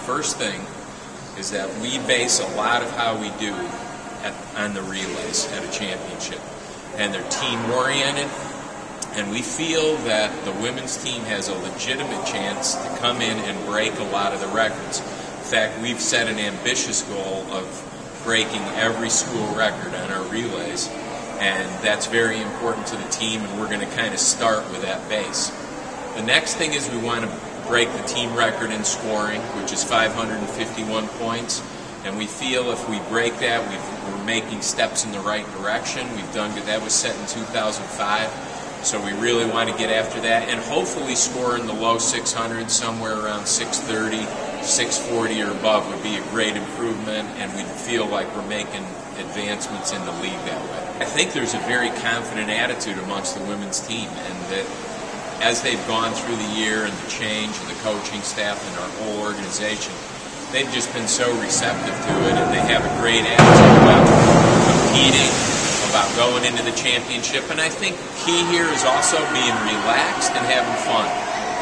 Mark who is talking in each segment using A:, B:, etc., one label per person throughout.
A: first thing is that we base a lot of how we do on the relays at a championship. And they're team-oriented, and we feel that the women's team has a legitimate chance to come in and break a lot of the records. In fact, we've set an ambitious goal of breaking every school record on our relays, and that's very important to the team, and we're going to kind of start with that base. The next thing is we want to break the team record in scoring, which is 551 points. And we feel if we break that, we're making steps in the right direction. We've done good. That was set in 2005, so we really want to get after that. And hopefully score in the low 600s, somewhere around 630, 640 or above would be a great improvement, and we'd feel like we're making advancements in the league that way. I think there's a very confident attitude amongst the women's team, and that as they've gone through the year and the change and the coaching staff and our whole organization, they've just been so receptive to it, and they have a great attitude about competing, about going into the championship. And I think key here is also being relaxed and having fun.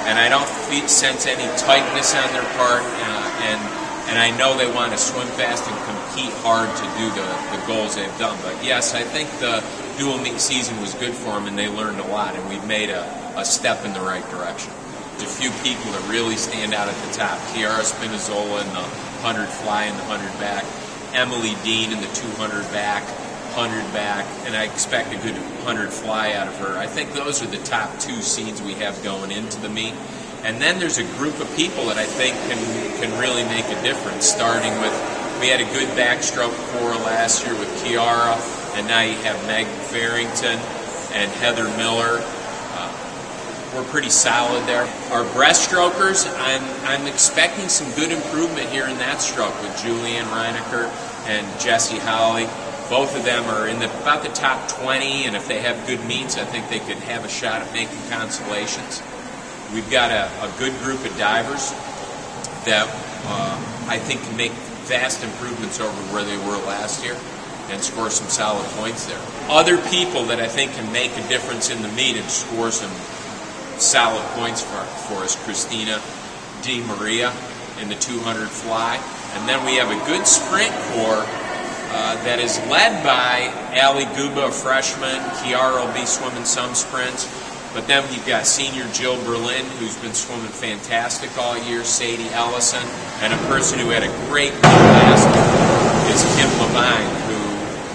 A: And I don't sense any tightness on their part, and I know they want to swim fast and compete hard to do the goals they've done. But yes, I think the dual meet season was good for them, and they learned a lot, and we've made a step in the right direction. There's a few people that really stand out at the top. Kiara Spinazzola in the 100 fly and the 100 back. Emily Dean in the 200 back, 100 back, and I expect a good 100 fly out of her. I think those are the top two seeds we have going into the meet. And then there's a group of people that I think can really make a difference, starting with, we had a good backstroke core last year with Kiara, and now you have Meg Farrington and Heather Miller. We're pretty solid there. Our breaststrokers, I'm expecting some good improvement here in that stroke with Julianne Reinecker and Jessie Holly. Both of them are in about the top 20, and if they have good meets, I think they could have a shot at making consolations. We've got a good group of divers that I think can make vast improvements over where they were last year and score some solid points there. Other people that I think can make a difference in the meet and score some solid points for us, Christina Di Maria in the 200 fly. And then we have a good sprint core that is led by Allie Guba, a freshman. Kiara will be swimming some sprints. But then you've got senior Jill Berlin, who's been swimming fantastic all year, Sadie Ellison, and a person who had a great meet last year is Kim Levine, who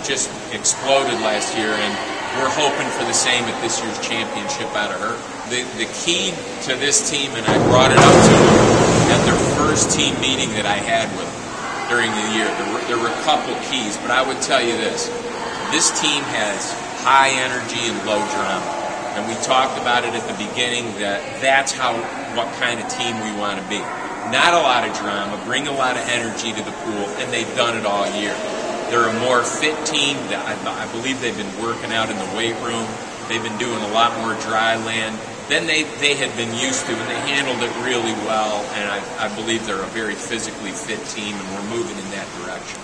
A: just exploded last year, and we're hoping for the same at this year's championship out of her. The key to this team, and I brought it up to them at their first team meeting that I had with them during the year. There were a couple keys, but I would tell you this team has high energy and low drama. And we talked about it at the beginning that's what kind of team we want to be. Not a lot of drama, bring a lot of energy to the pool, and they've done it all year. They're a more fit team. I believe they've been working out in the weight room. They've been doing a lot more dry land than they had been used to, and they handled it really well, and I believe they're a very physically fit team, and we're moving in that direction.